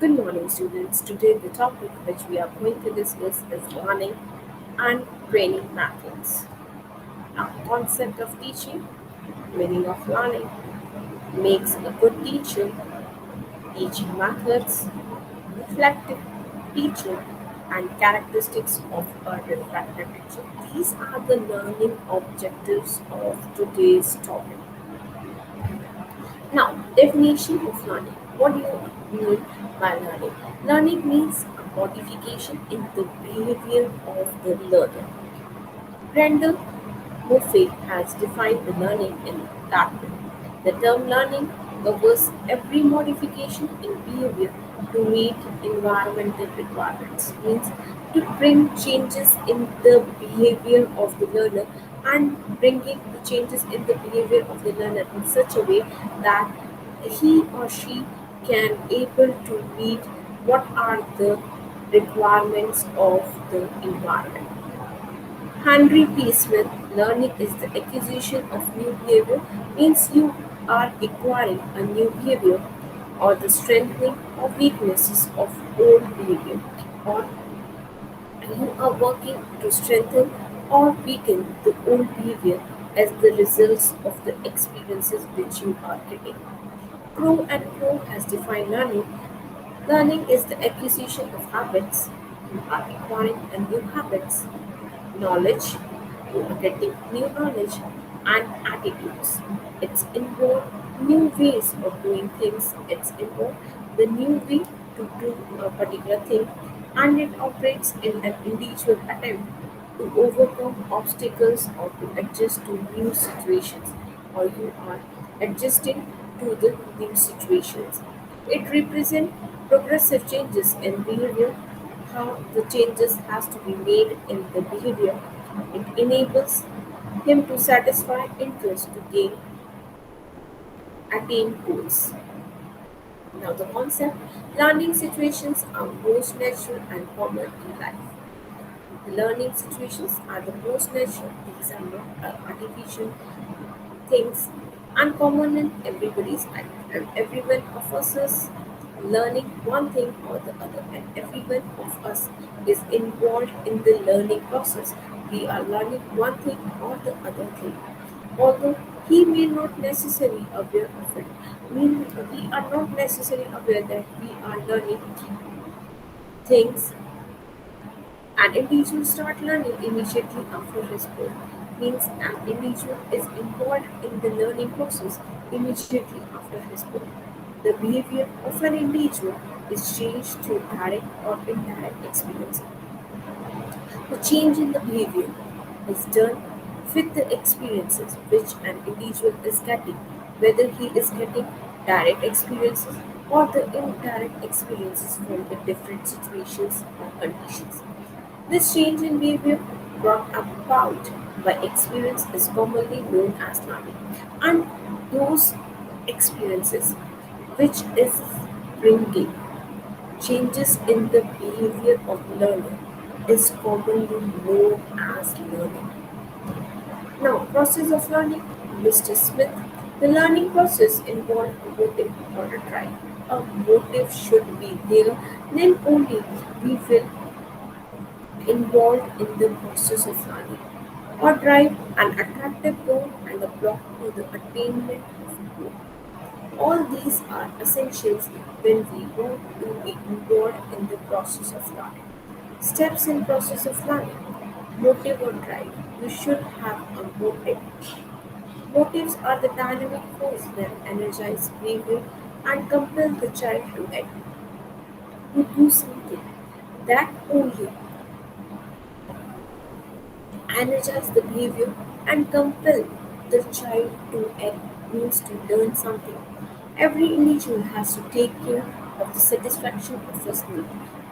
Good morning, students. Today, the topic which we are going to discuss is learning and training methods. Now, concept of teaching, meaning of learning, makes a good teacher, teaching methods, reflective teaching, and characteristics of a reflective teacher. These are the learning objectives of today's topic. Now, definition of learning. What do you mean by learning? Learning means a modification in the behavior of the learner. Randall Buffet has defined the learning in that way. The term learning covers every modification in behavior to meet environmental requirements, means to bring changes in the behavior of the learner and bringing the changes in the behavior of the learner in such a way that he or she can able to meet what are the requirements of the environment. Henry P. Smith, learning is the acquisition of new behavior, means you are acquiring a new behavior or the strengthening or weaknesses of old behavior, or you are working to strengthen or weaken the old behavior as the results of the experiences which you are getting. Crow and Crow has defined learning. Learning is the acquisition of habits. You are acquiring a new habits, knowledge, you are getting new knowledge and attitudes. It's involved new ways of doing things. It's involved the new way to do a particular thing, and it operates in an individual attempt to overcome obstacles or to adjust to new situations, or you are adjusting to the new situations. It represents progressive changes in behavior, how the changes has to be made in the behavior. It enables him to satisfy interest to gain attain goals. Now the concept learning situations are most natural and common in life. The learning situations are the most natural. These are not artificial things uncommon in everybody's life, and every one of us is learning one thing or the other, and every one of us is involved in the learning process. We are learning one thing or the other thing, although he may not necessarily aware of it. We are not necessarily aware that we are learning things. An individual start learning immediately after his birth, means an individual is involved in the learning process immediately after his birth. The behavior of an individual is changed through direct or indirect experience. The change in the behavior is done with the experiences which an individual is getting, whether he is getting direct experiences or the indirect experiences from the different situations or conditions. This change in behavior brought about by experience is commonly known as learning. And those experiences which is bringing changes in the behavior of learner is commonly known as learning. Now, process of learning, Mr. Smith. The learning process involves a motive or a drive. A motive should be there, then only we will involved in the process of learning, or drive an attractive goal and a block to the attainment of a goal. All these are essentials when we want to be involved in the process of learning. Steps in process of learning. Motive or drive. You should have a motive. Motives are the dynamic force that energize behavior and compel the child to act, to do something. That only energize the behavior and compel the child to act, means to learn something. Every individual has to take care of the satisfaction of his need.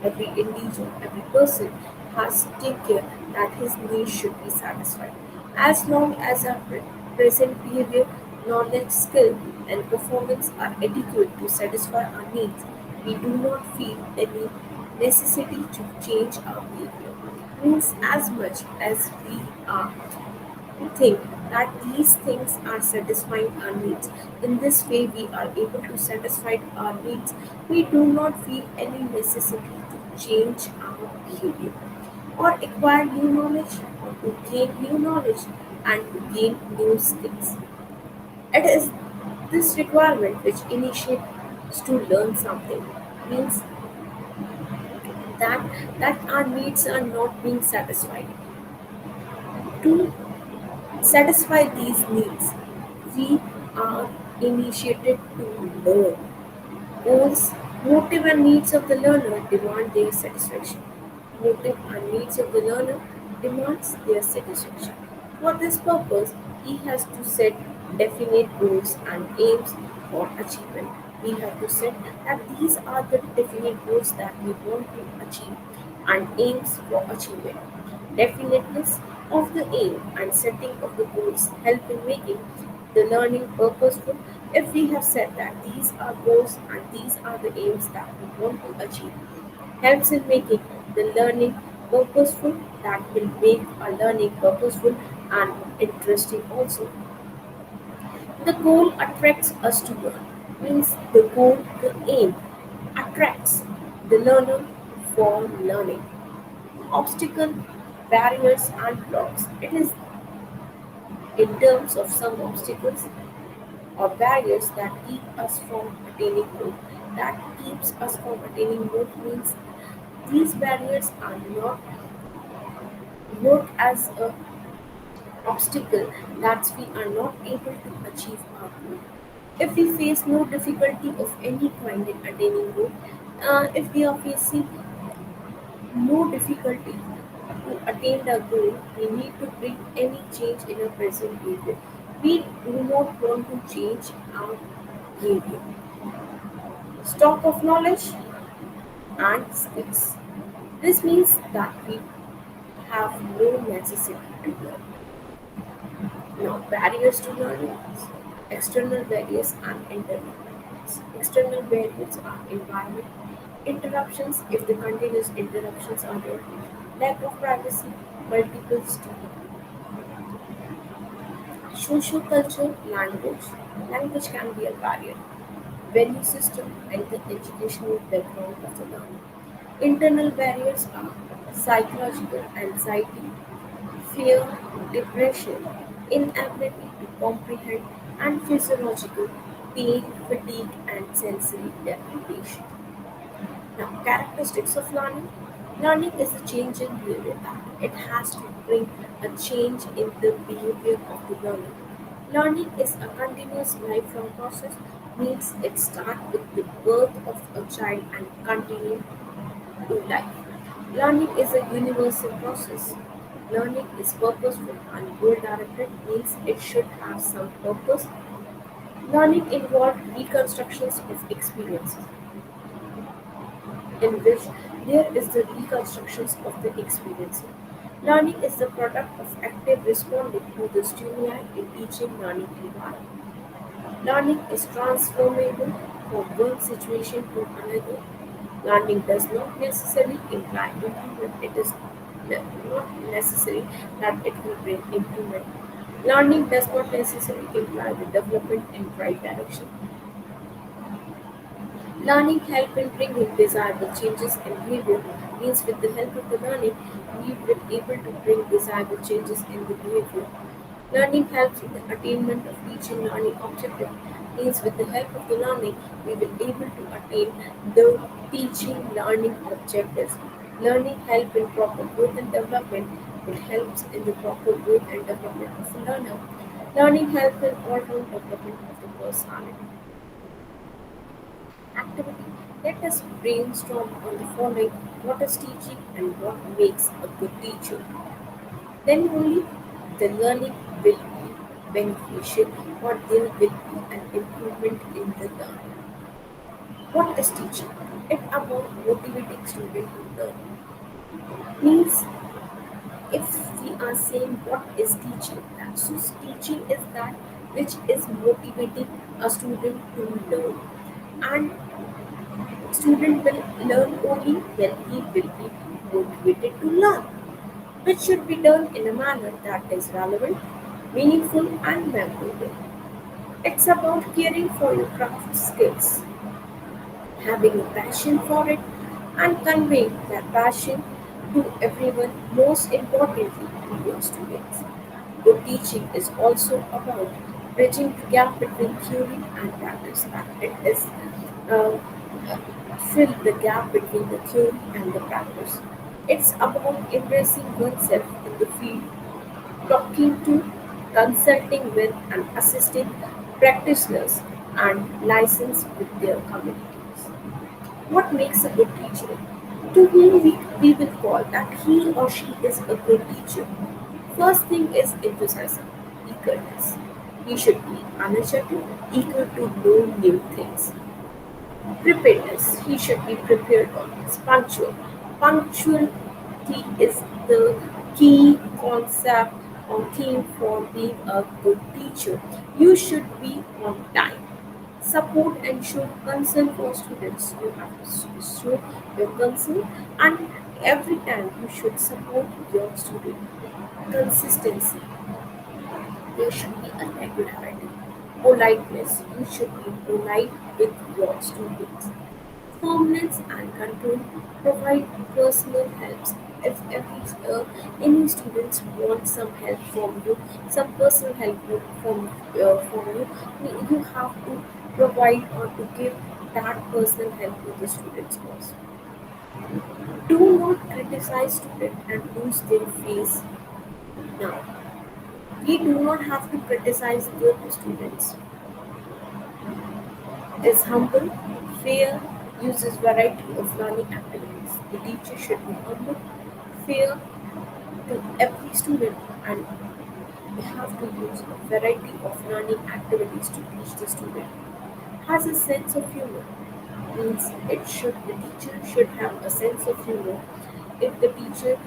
Every individual, every person has to take care that his needs should be satisfied. As long as our present behavior, knowledge, skill, and performance are adequate to satisfy our needs, we do not feel any necessity to change our behavior. Means as much as we are think that these things are satisfying our needs. In this way, we are able to satisfy our needs. We do not feel any necessity to change our behavior or acquire new knowledge or to gain new knowledge and to gain new skills. It is this requirement which initiates to learn something means that our needs are not being satisfied. To satisfy these needs, we are initiated to learn. Goals, motive and needs of the learner demand their satisfaction. Motive and needs of the learner demands their satisfaction. For this purpose, he has to set definite goals and aims for achievement. We have to set that these are the definite goals that we want to achieve and aims for achievement. Definiteness of the aim and setting of the goals help in making the learning purposeful. If we have said that these are goals and these are the aims that we want to achieve, helps in making the learning purposeful, that will make our learning purposeful and interesting also. The goal attracts us to learn, means the goal, the aim attracts the learner for learning. Obstacle, barriers and blocks. It is in terms of some obstacles or barriers that keep us from attaining growth. That keeps us from attaining growth means these barriers are not work as a obstacle that we are not able to achieve our goal. If we face no difficulty of any kind in attaining goal, if we are facing no difficulty to attain the goal, we need to bring any change in our present behavior. We do not want to change our behavior. Stock of knowledge and skills. This means that we have no necessity to learn. Now, barriers to learning, external barriers and internal barriers. External barriers are environment, interruptions if the continuous interruptions are there, lack of privacy, multiple stimuli. Social culture, language. Language can be a barrier. Value system and the educational background of the learner. Internal barriers are psychological anxiety, fear, depression, inability to comprehend, and physiological pain, fatigue, and sensory deprivation. Now, characteristics of learning. Learning is a change in behavior. It has to bring a change in the behavior of the learner. Learning is a continuous lifelong process, means it starts with the birth of a child and continues to life. Learning is a universal process. Learning is purposeful and goal directed, means it should have some purpose. Learning involves reconstructions of experiences in which there is the reconstructions of the experience. Learning is the product of active responding to the stimuli in teaching learning environment. Learning is transformable from one situation to another. Learning does not necessarily imply improvement. It is not necessary that it will bring improvement. Learning does not necessarily imply the development in right direction. Learning help in bringing desirable changes in behavior, means with the help of the learning, we will able to bring desirable changes in the behavior. Learning helps in the attainment of teaching learning objective, means with the help of the learning, we will able to attain the teaching learning objectives. Learning help in proper growth and development. It helps in the proper growth and development of the learner. Learning helps in all-round development of the personality. Activity. Let us brainstorm on the following: what is teaching and what makes a good teacher. Then only the learning will be beneficial or there will be an improvement in the learning. What is teaching? It about motivating students to learn. Means if we are saying what is teaching, that so teaching is that which is motivating a student to learn. And student will learn only when he will be motivated to learn, which should be done in a manner that is relevant. meaningful and memorable. It's about caring for your craft skills, having a passion for it, and conveying that passion to everyone, most importantly to your students. Good teaching is also about bridging the gap between theory and practice. It is uh, fill the gap between the theory and the practice. It's about embracing oneself in the field, talking to, consulting with, and assisting practitioners and licensed with their communities. What makes a good teacher? To whom we will call that he or she is a good teacher. First thing is enthusiasm, eagerness. He should be energetic, eager to know new things. Preparedness. He should be prepared always. Punctual. Punctuality is the key concept or theme for being a good teacher. You should be on time. Support and show concern for students. You have to show your concern, and every time you should support your student. Consistency. There should be a regularity. Politeness. You should be polite with your students. Firmness and control provide personal help. If any students want some help from you, some personal help from you, you have to provide or to give that personal help to the students also. Do not criticize students and lose their face. Now, we do not have to criticize the students. Is humble, fair, uses variety of learning activities. The teacher should be humble, fair to every student, and we have to use a variety of learning activities to teach the student. Has a sense of humor means the teacher should have a sense of humor. If the teacher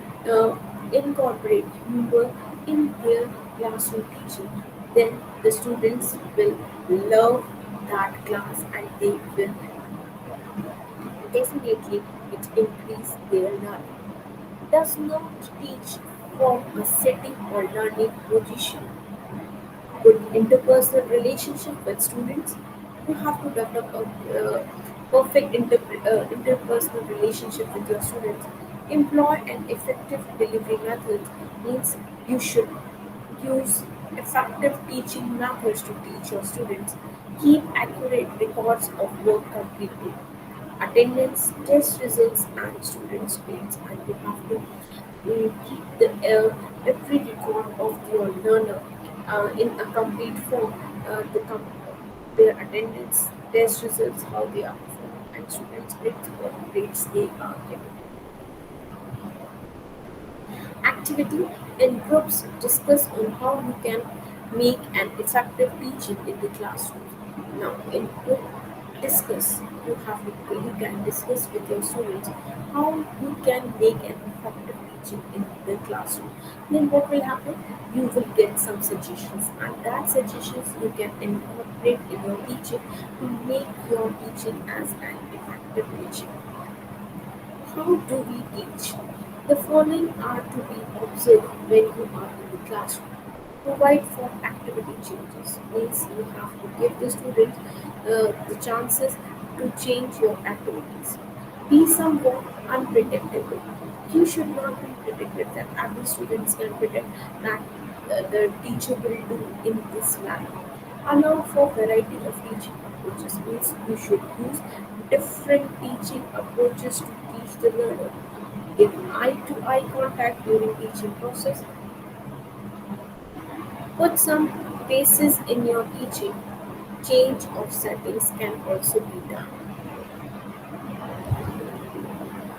incorporate humor in their classroom teaching, then the students will love that class and they will definitely it increase their learning. Does not teach from a setting or learning position. Good interpersonal relationship with students. You have to develop a perfect interpersonal relationship with your students. Employ an effective delivery method means you should use effective teaching methods to teach your students. Keep accurate records of work completed, attendance, test results, and students' grades. And you have to keep every record of your learner in a complete form. Their attendance, test results, how they are performing, and students' grades, what grades they are getting. Activity in groups discuss on how you can make an effective teaching in the classroom. Now, in group discuss, you can discuss with your students how you can make an effective teaching in the classroom. Then what will happen? You will get some suggestions, and that suggestions you can incorporate in your teaching to make your teaching as an effective teaching. How do we teach? The following are to be observed when you are in the classroom. Provide for activity changes means you have to give the students the chances to change your activities. Be somewhat unpredictable. You should not be predicted that every student can predict that the teacher will do in this manner. Allow for variety of teaching approaches means you should use different teaching approaches to teach the learner. Give eye-to-eye contact during teaching process. Put some paces in your teaching. Change of settings can also be done.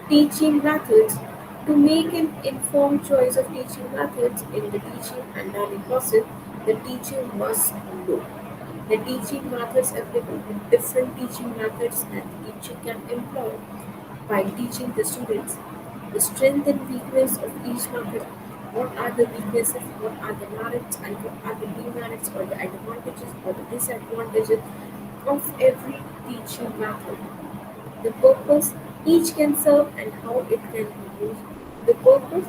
Teaching methods. To make an informed choice of teaching methods in the teaching and learning process, the teacher must know the teaching methods available, different teaching methods that the teacher can employ while teaching the students. The strength and weakness of each method. What are the weaknesses, what are the merits, and what are the demerits or the advantages or the disadvantages of every teaching method. The purpose each can serve and how it can be used. The purpose,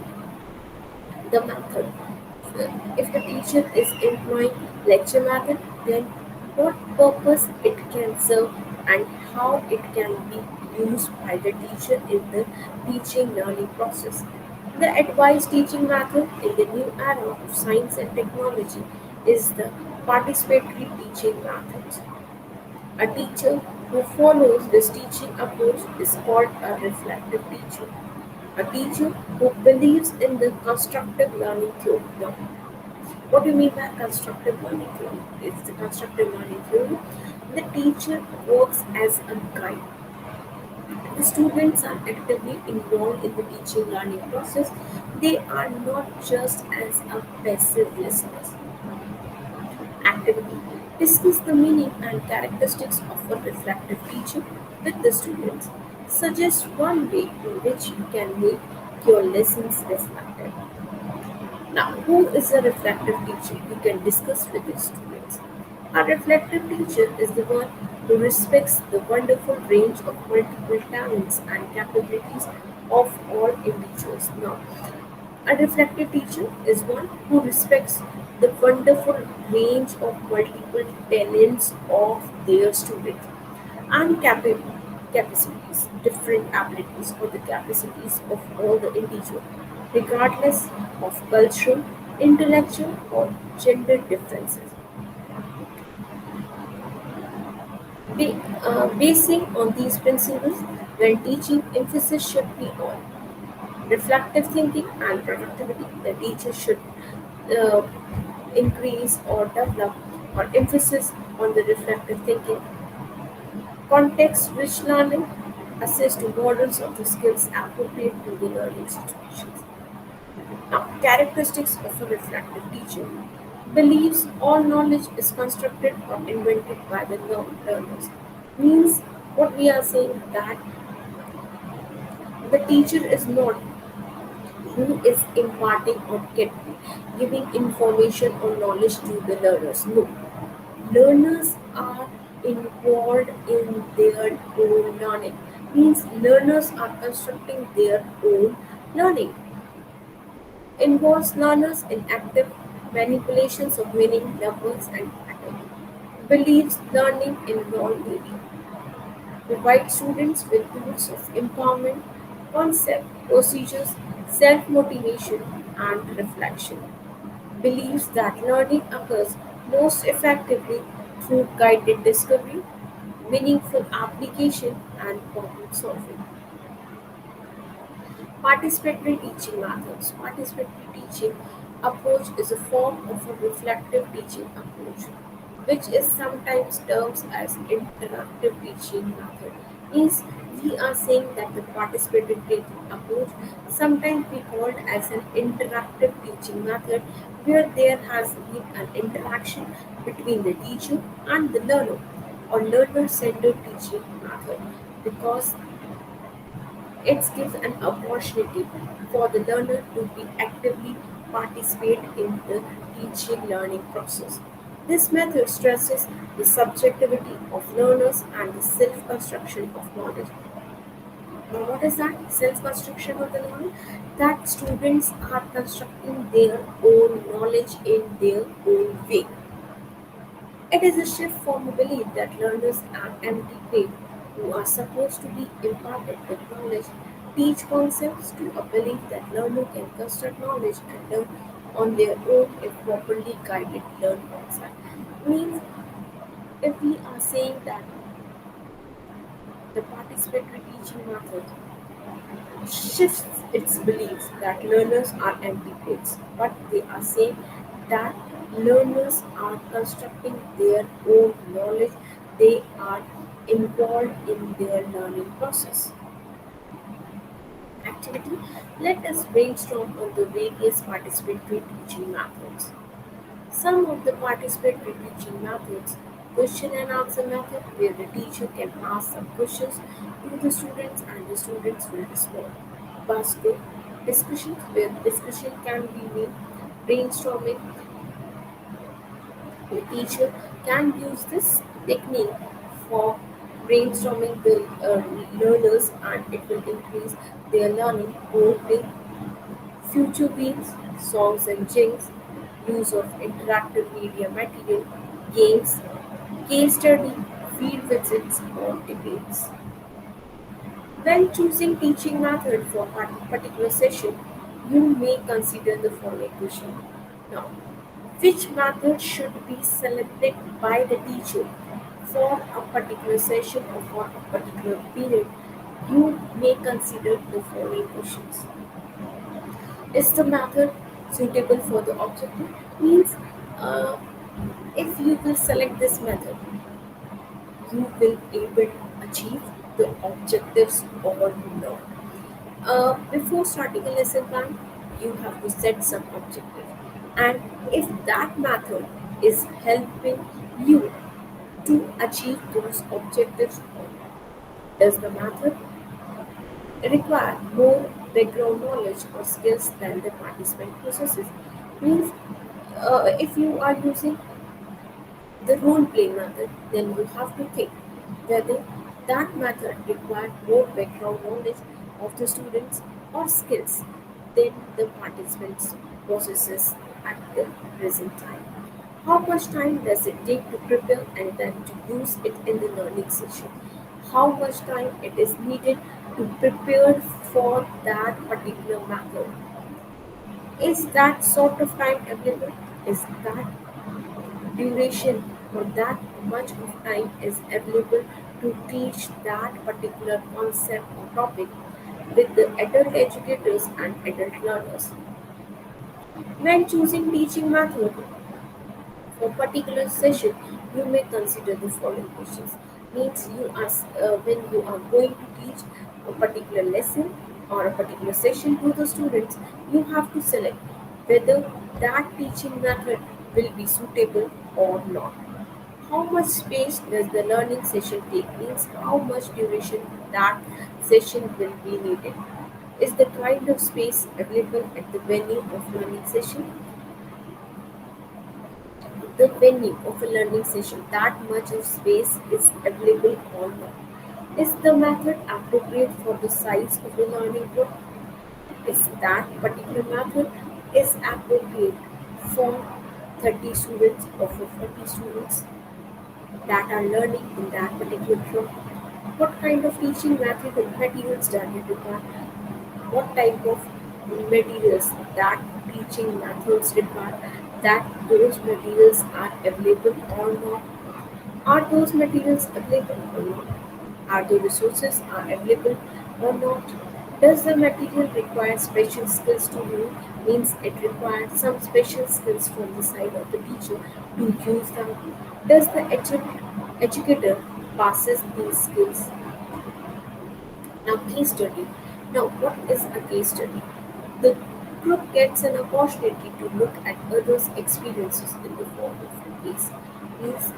the method. If the teacher is employing lecture method, then what purpose it can serve and how it can be used by the teacher in the teaching learning process. The advised teaching method in the new era of science and technology is the participatory teaching method. A teacher who follows this teaching approach is called a reflective teacher. A teacher who believes in the constructive learning theory. Now, what do you mean by constructive learning theory? It's the constructive learning theory. The teacher works as a guide. The students are actively involved in the teaching learning process. They are not just as a passive listeners. Actively discuss the meaning and characteristics of a reflective teacher with the students. Suggest one way in which you can make your lessons reflective. Now, who is a reflective teacher? You can discuss with the students. A reflective teacher is the one who respects the wonderful range of multiple talents and capabilities of all individuals. Now, a reflective teacher is one who respects the wonderful range of multiple talents of their students and capacities, different abilities or the capacities of all the individual, regardless of cultural, intellectual, or gender differences. Basing on these principles, when teaching, emphasis should be on reflective thinking and productivity. The teacher should uh, increase or develop or emphasis on the reflective thinking. Context-rich learning assess to models of the skills appropriate to the learning situations. Now, characteristics of a reflective teacher believes all knowledge is constructed or invented by the learners. Means what we are saying that the teacher is not who is imparting or giving information or knowledge to the learners. No, learners are involved in their own learning. Means learners are constructing their own learning. Involves learners in active manipulations of meaning, numbers, and patterns. Believes learning involved media. Provide students with tools of empowerment, concept, procedures, self-motivation, and reflection. Believes that learning occurs most effectively through guided discovery, meaningful application, and problem solving. Participatory teaching methods. Participatory teaching approach is a form of a reflective teaching approach, which is sometimes termed as interactive teaching method. Means we are saying that the participatory teaching approach sometimes be called as an interactive teaching method where there has been an interaction between the teacher and the learner or learner-centered teaching method because it gives an opportunity for the learner to be actively participate in the teaching learning process. This method stresses the subjectivity of learners and the self-construction of knowledge. Now, what is that? Self-construction of the knowledge? That students are constructing their own knowledge in their own way. It is a shift from a belief that learners are empty paper who are supposed to be imparted with knowledge, teach concepts to a belief that learner can construct knowledge and learn on their own if properly guided learn concept. Means if we are saying that the participatory teaching method shifts its beliefs that learners are empty plates, but they are saying that learners are constructing their own knowledge, they are involved in their learning process. Activity. Let us brainstorm on the various participatory teaching methods. Some of the participatory teaching methods, question and answer method, where the teacher can ask some questions to the students and the students will respond. Basket discussions, where discussion can be made. Brainstorming, the teacher can use this technique for brainstorming the learners and it will increase their learning. Role play, future beats, songs and jinx, use of interactive media material, games, case study, field visits, or debates. When choosing teaching method for a particular session, you may consider the following question. Now, which method should be selected by the teacher for a particular session or for a particular period? You may consider the following questions. Is the method suitable for the objective? Means uh, if you will select this method, you will able to achieve the objectives or not. Before starting a lesson plan, you have to set some objective. And if that method is helping you to achieve those objectives, does the method require more background knowledge or skills than the participant possesses? Means if you are using the role play method, then you have to think whether that method requires more background knowledge of the students or skills than the participants possesses at the present time. How much time does it take to prepare and then to use it in the learning session? How much time it is needed to prepare for that particular method? Is that sort of time available? Is that duration for that much of time is available to teach that particular concept or topic with the adult educators and adult learners. When choosing teaching method for particular session, you may consider the following questions. Means you ask when you are going to teach a particular lesson or a particular session to the students, you have to select whether that teaching method will be suitable or not. How much space does the learning session take? Means how much duration that session will be needed. Is the kind of space available at the venue of learning session? The venue of a learning session, that much of space is available or not? Is the method appropriate for the size of the learning group? Is that particular method is appropriate for 30 students or for 40 students that are learning in that particular group? What kind of teaching materials does it require? What type of materials that teaching methods require? That those materials are available or not? Are those materials available or not? Are the resources are available or not? Does the material require special skills to use? Means it requires some special skills from the side of the teacher to use them. Does the educator passes these skills? Now, case study. Now, what is a case study? The group gets an opportunity to look at others' experiences in the form of a case. Means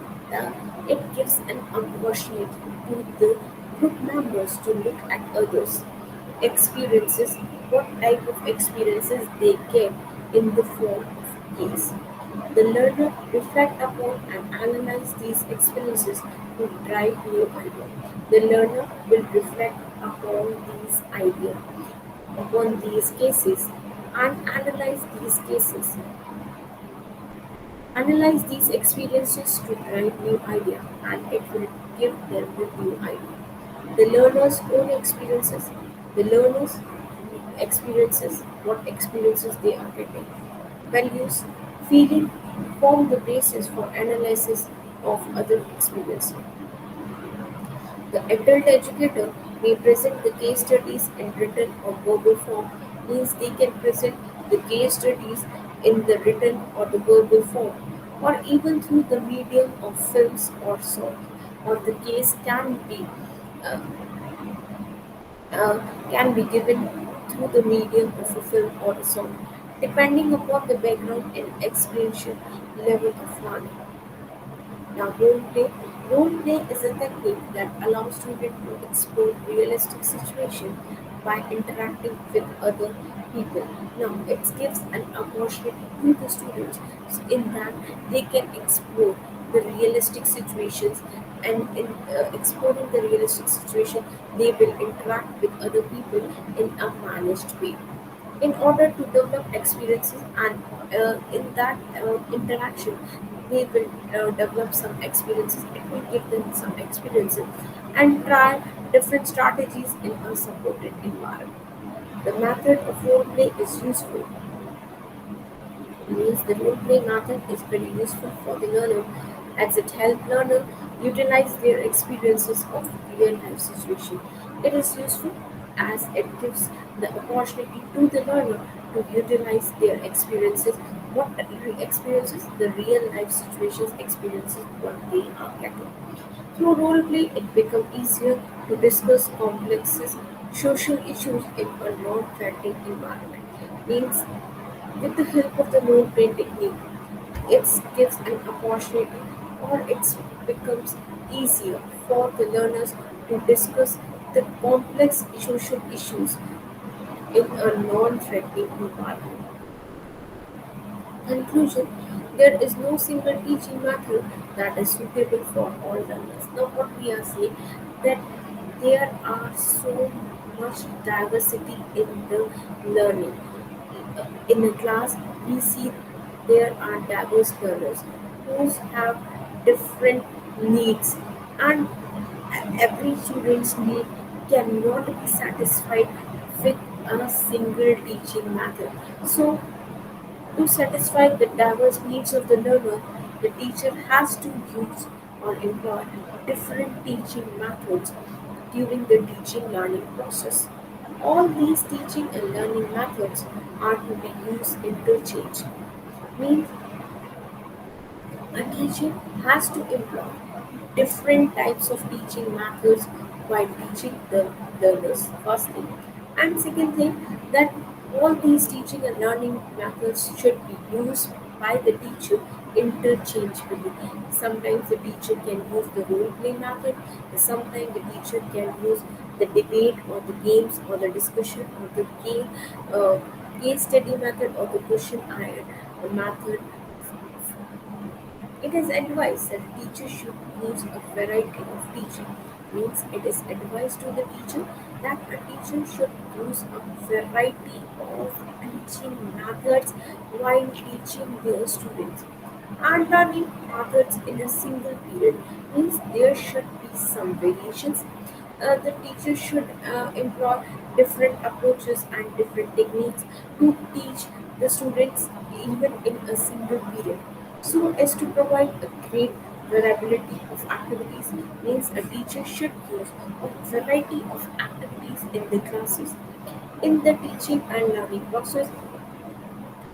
it gives an opportunity to the group members to look at others' experiences, what type of experiences they get in the form of case. The learner reflect upon and analyze these experiences to drive new ideas. The learner will reflect upon these cases, and analyze these experiences to drive new idea, and it will give them the new idea. The learner's own experiences, the learner's experiences, what experiences they are getting. Values, feeling form the basis for analysis of other experiences. The adult educator may present the case studies in written or verbal form, means they can present the case studies in the written or the verbal form, or even through the medium of films or song, or the case uh, can be given through the medium of a film or a song, depending upon the background and experiential level of learning. Now, role play. Role play is a technique that allows students to explore realistic situations by interacting with other people. Now, it gives an opportunity to the students in that they can explore the realistic situations, and in exploring the realistic situation, they will interact with other people in a managed way. in order to develop experiences, and in that interaction they will develop some experiences. It will give them some experiences and try different strategies in a supported environment. The method of role play is useful, means the role play method is very useful for the learner as it helps learner utilize their experiences of real life situation. It is useful as it gives the opportunity to the learner to utilize their experiences, what experiences, the real life situations experiences what they are getting. Through role play, it becomes easier to discuss complex social issues in a non-threatening environment. Means with the help of the role play technique, it gives an opportunity or it becomes easier for the learners to discuss the complex social issues in a non-threatening environment. Conclusion: there is no single teaching method that is suitable for all learners. Now, what we are saying that there are so much diversity in the learning. In a class, we see there are diverse learners who have different needs, and every student's need cannot be satisfied with a single teaching method. So, to satisfy the diverse needs of the learner, the teacher has to use or employ different teaching methods during the teaching learning process. All these teaching and learning methods are to be used interchange. Means a teacher has to employ different types of teaching methods while teaching the learners, first thing. And second thing, that all these teaching and learning methods should be used by the teacher interchangeably. Sometimes the teacher can use the role play method, sometimes the teacher can use the debate or the games or the discussion or the case study method or the question method. It is advised that teachers should use a variety of teaching. Means it is advised to the teacher that a teacher should use a variety of teaching methods while teaching their students. And learning methods in a single period means there should be some variations. The teacher should employ different approaches and different techniques to teach the students even in a single period, so as to provide a great variability of activities. Means a teacher should use a variety of activities in the classes. In the teaching and learning process,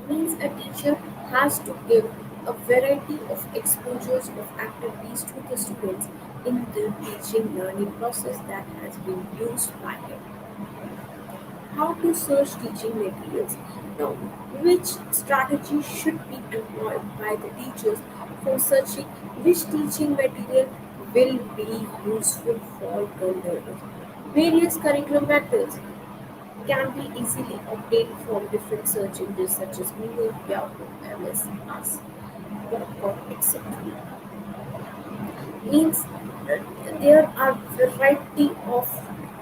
means a teacher has to give a variety of exposures of activities to the students in the teaching learning process that has been used by him. How to search teaching materials. Now, which strategy should be employed by the teachers for searching which teaching material will be useful for the learner? Various curriculum methods can be easily obtained from different search engines such as Google, Yahoo, MS, Ask, .com, etc. Means there are variety of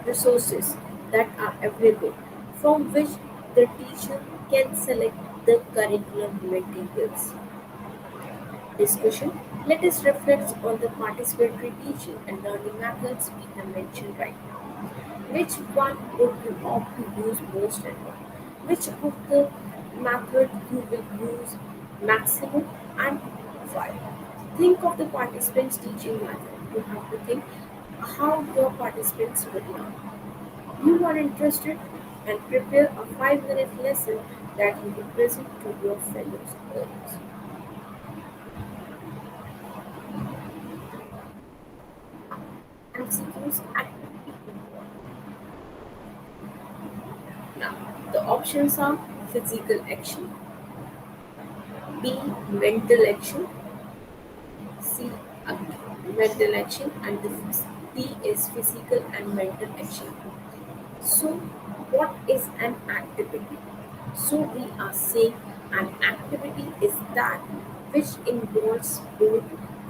resources that are available from which the teacher can select the curriculum materials. Discussion. Let us reflect on the participatory teaching and learning methods we have mentioned right now. Which one would you opt to use most and why? Which of the method you will use maximum and why? Think of the participants' teaching method. You have to think how your participants would learn. You are interested and prepare a 5-minute lesson that you will present to your fellow learners. MCQs activity involved. Now, the options are physical action, B. Mental action, C. Mental action, and the D is physical and mental action. So, what is an activity? So, we are saying an activity is that which involves both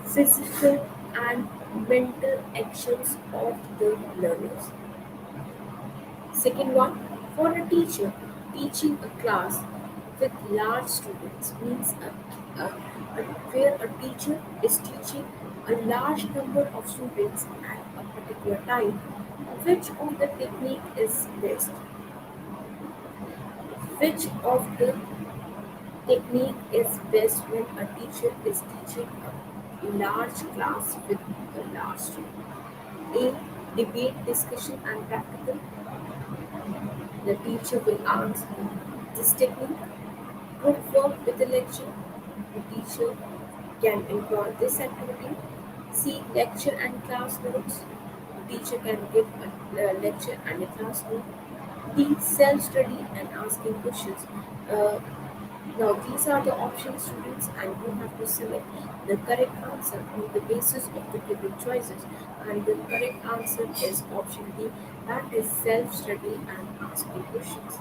physical and mental actions of the learners. Second one, for a teacher, Teaching a class with large students means where a teacher is teaching a large number of students at a particular time. Which of the technique is best? Which of the technique is best when a teacher is teaching a large class with a large student? A. Debate, discussion, and practical. The teacher will ask this technique. Group work with a lecture. The teacher can employ this activity. C. Lecture and class notes. The teacher can give a lecture and a class note. D. Self-study and asking questions. Uh, Now these are the options, students, and you have to select the correct answer on the basis of the given choices. And the correct answer is option D, that is self-study and asking questions.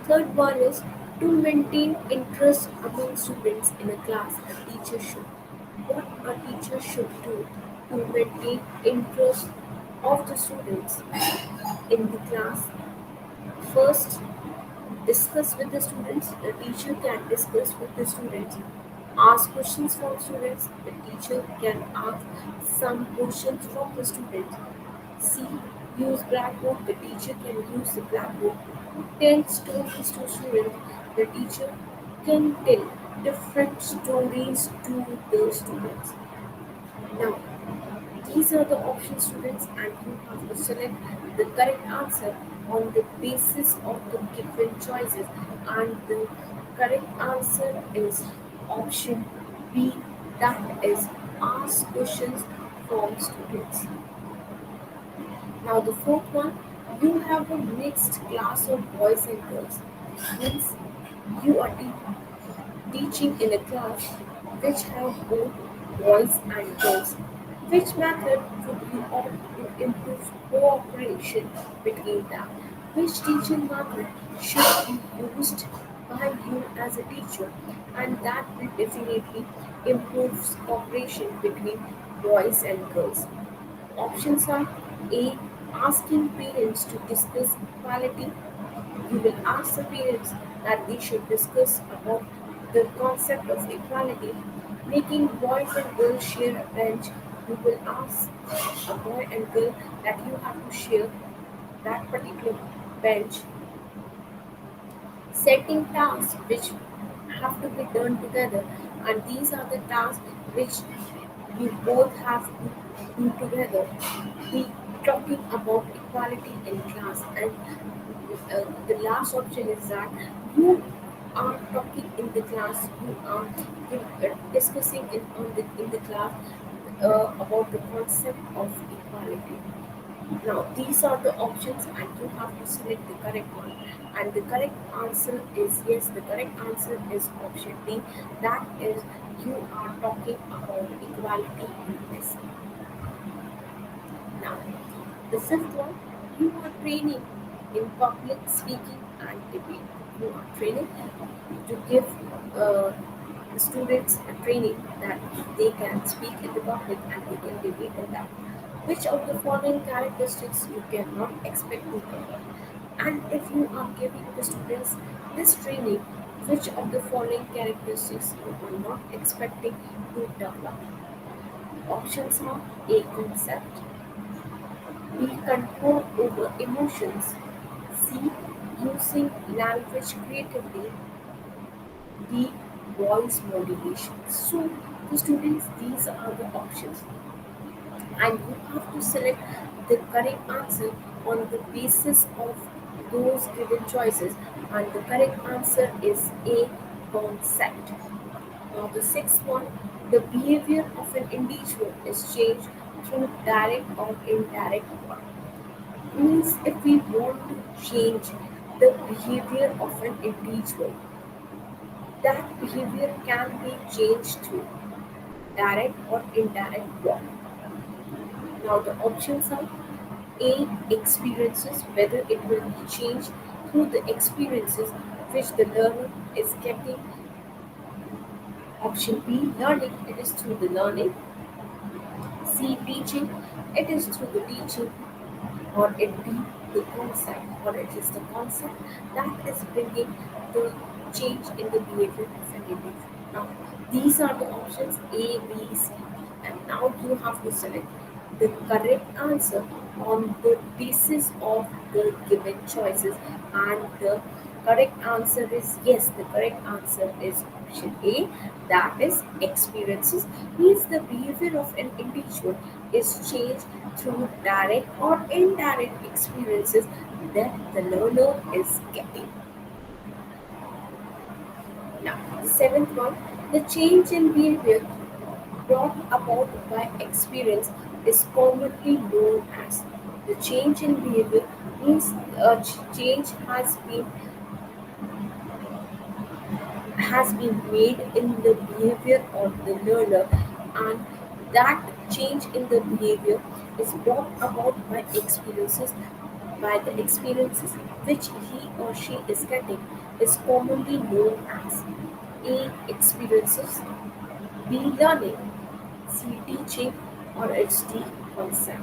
Third one is to maintain interest among students in a class. A teacher should what a teacher should do to maintain interest of the students in the class. First, discuss with the students. The teacher can discuss with the students. Ask questions from students. The teacher can ask some questions from the students. C. Use blackboard. The teacher can use the blackboard. Tell stories to students. The teacher can tell different stories to the students. Now, these are the options, students, and you have to select the correct answer on the basis of the given choices. And the correct answer is option B, that is ask questions from students. Now, the fourth one, you have a mixed class of boys and girls. Means you are teaching in a class which have both boys and girls. Which method would you opt to improve cooperation between them? Which teaching method should be used by you as a teacher? And that will definitely improve cooperation between boys and girls. Options are A. Asking parents to discuss equality. You will ask the parents that they should discuss about the concept of equality. Making boys and girls share a bench. You will ask a boy and girl that you have to share that particular bench. Setting tasks which have to be done together, and these are the tasks which you both have to do together. We talking about equality in class, and the last option is that you are talking in the class, you are discussing in the class about the concept of equality. Now, these are the options, and you have to select the correct one. And the correct answer is yes, the correct answer is option D. That is, you are talking about equality in this. Now, the fifth one, you are training in public speaking and debate. You are training to give students a training that they can speak in the public and they can debate in that. Which of the following characteristics you cannot expect to develop? And if you are giving the students this training, which of the following characteristics you are not expecting to develop? Options are A. Concept, B. Control over emotions, C. Using language creatively, D. Voice modulation. So, the students, these are the options, and you have to select the correct answer on the basis of those given choices, and the correct answer is A. Concept. Now, the sixth one, the behavior of an individual is changed through direct or indirect work. Means if we want to change the behavior of an individual, that behavior can be changed through direct or indirect work. Now the options are A. Experiences, whether it will be changed through the experiences which the learner is getting. Option B. Learning, it is through the learning. C. Teaching, it is through the teaching. or it be the concept, or it is the concept that is bringing the change in the behavior of an individual. Now, these are the options A, B, C, D, and now you have to select the correct answer on the basis of the given choices, and the correct answer is yes, the correct answer is option A, that is experiences, means the behavior of an individual is changed through direct or indirect experiences that the learner is getting. Now, the seventh one, the change in behavior brought about by experience is commonly known as the change in behavior, means a change has been made in the behavior of the learner, and that change in the behavior is brought about by the experiences which he or she is getting, is commonly known as A, experiences, B, learning, C, teaching, or it's D, concept.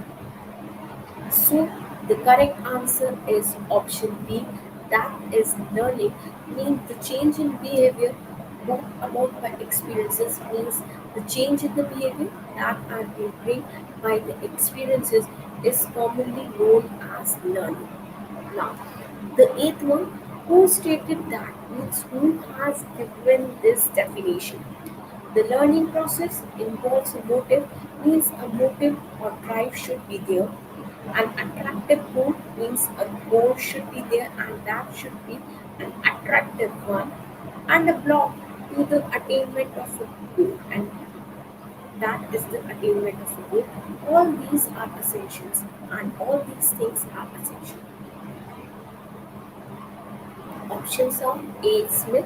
So the correct answer is option B, that is learning, means the change in behavior brought about by experiences, means the change in the behavior that are being bring by the experiences is commonly known as learning. Now, the eighth one, who stated that, means who has given this definition. The learning process involves a motive, means a motive or drive should be there. An attractive goal, means a goal should be there and that should be an attractive one. And a block to the attainment of a goal, and that is the attainment of a goal. All these are essentials, and all these things are essential. Options are A. Smith,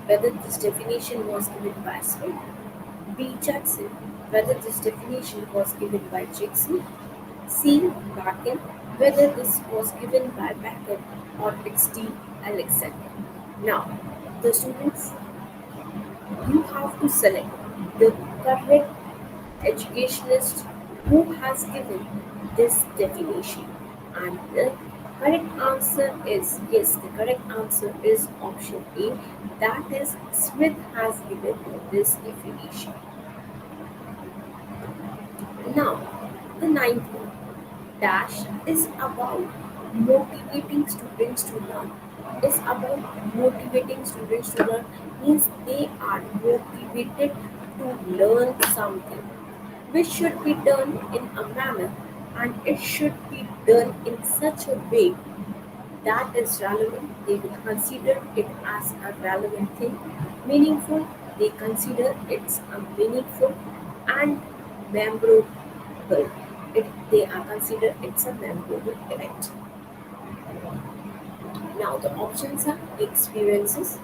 whether this definition was given by Smith; B. Jackson, whether this definition was given by Jackson; C. Bacon, whether this was given by Bacon; or it's D. Alexander. Now, the students, you have to select the correct educationist who has given this definition. And the correct answer is yes, the correct answer is option A, that is Smith has given this definition. Now, the ninth one, dash is about motivating students to learn. Is about motivating students to learn, means they are motivated to learn something, which should be done in a manner, and it should be done in such a way that is relevant. They will consider it as a relevant thing, meaningful. They consider it's a meaningful and memorable. They are considered it's a memorable event. Now the options are experiences,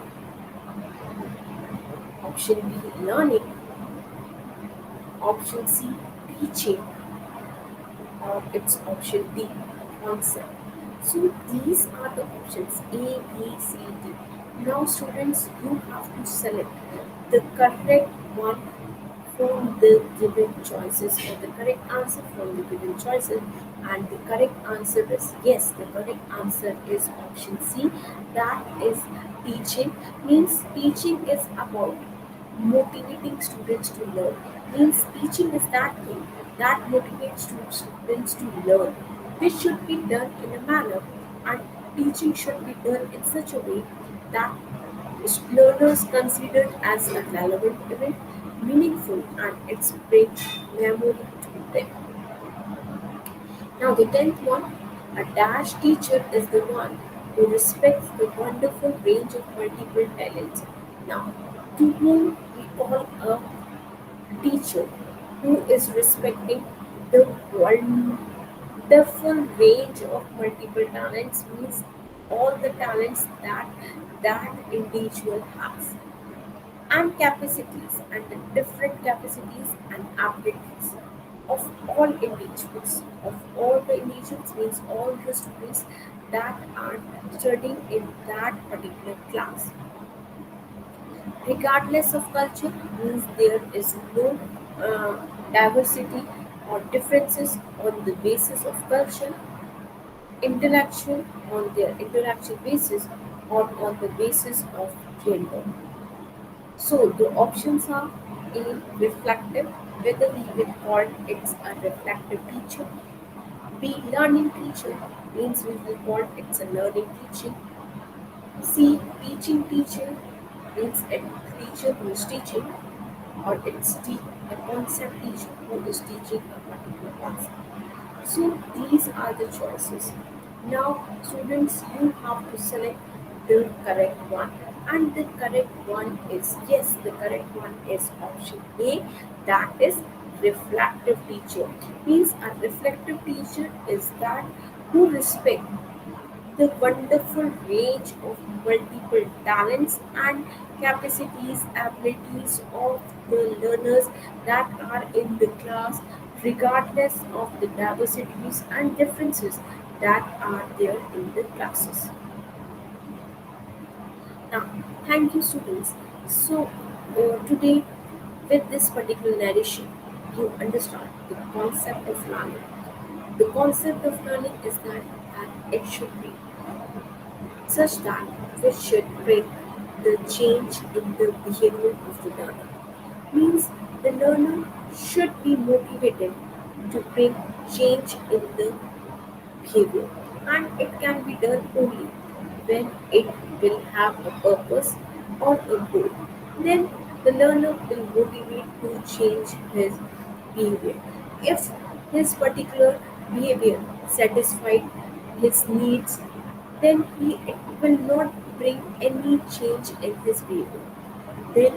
option B, learning, option C, teaching, or it's option D, concept. So these are the options A, B, C, D. Now students, you have to select the correct one from the given choices, or the correct answer from the given choices, and the correct answer is yes, the correct answer is option C, that is teaching, means teaching is about motivating students to learn, means teaching is that thing that motivates students to learn, which should be done in a manner, and teaching should be done in such a way that learners consider it as a relevant event, meaningful, and it's brings memory to them. Now the tenth one, a dash teacher is the one who respects the wonderful range of multiple talents. Now, to whom we call a teacher who is respecting the wonderful range of multiple talents, means all the talents that that individual has, and capacities, and the different capacities and abilities of all the individuals means all the students that are studying in that particular class, regardless of culture, means there is no diversity or differences on the basis of culture, intellectual on their intellectual basis or on the basis of gender. So the options are A. Reflective, whether we will call it a reflective teacher. B. Learning teacher, means we will call it a learning teaching. C. Teaching teacher, means a teacher who is teaching, or it's D. A concept teacher who is teaching a particular concept. So these are the choices. Now, students, you have to select the correct one. And the correct one is, yes, the correct one is option A, that is reflective teacher. Means a reflective teacher is that who respect the wonderful range of multiple talents and capacities, abilities of the learners that are in the class, regardless of the diversities and differences that are there in the classes. Now, thank you, students. So, today, with this particular narration, you understand the concept of learning. The concept of learning is that it should be such that we should bring the change in the behavior of the learner. Means the learner should be motivated to bring change in the behavior, and it can be done only when it will have a purpose or a goal. Then the learner will motivate to change his behavior. If his particular behavior satisfied his needs, then he will not bring any change in his behavior. Then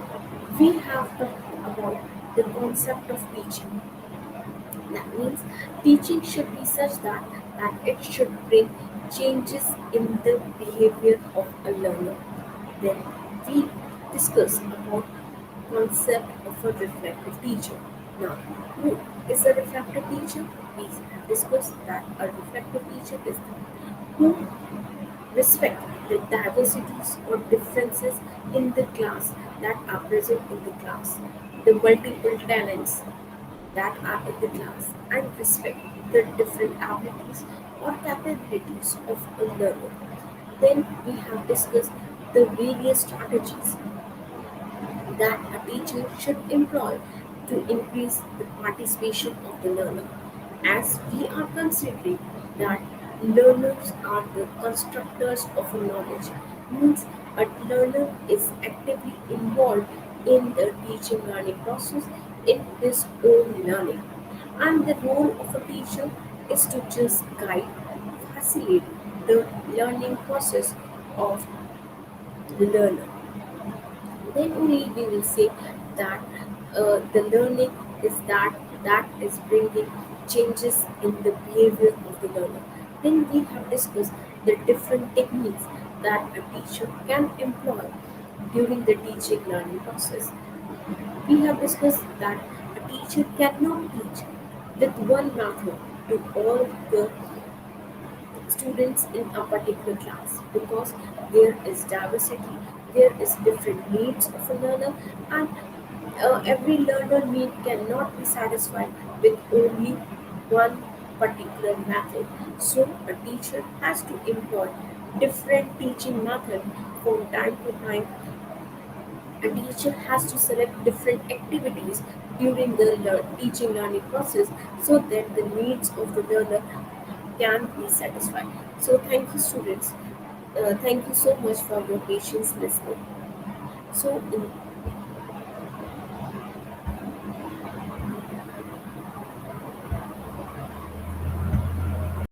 we have talked about the concept of teaching. That means teaching should be such that it should bring changes in the behavior of a learner. Then we discuss about concept of a reflective teacher. Now, who is a reflective teacher? We have discussed that a reflective teacher is the who respect the diversities or differences in the class that are present in the class, the multiple talents that are in the class, and respect the different abilities or capabilities of a learner. Then we have discussed the various strategies that a teacher should employ to increase the participation of the learner, as we are considering that learners are the constructors of a knowledge, means a learner is actively involved in the teaching learning process in his own learning, and the role of a teacher is to just guide, facilitate the learning process of the learner. Then only we will say that the learning is that is bringing changes in the behavior of the learner. Then we have discussed the different techniques that a teacher can employ during the teaching learning process. We have discussed that a teacher cannot teach with one method to all the students in a particular class, because there is diversity, there is different needs of a learner, and every learner need cannot be satisfied with only one particular method. So a teacher has to employ different teaching method from time to time. A teacher has to select different activities during the teaching learning process so that the needs of the learner can be satisfied. So thank you, students. Thank you so much for your patience listening. So in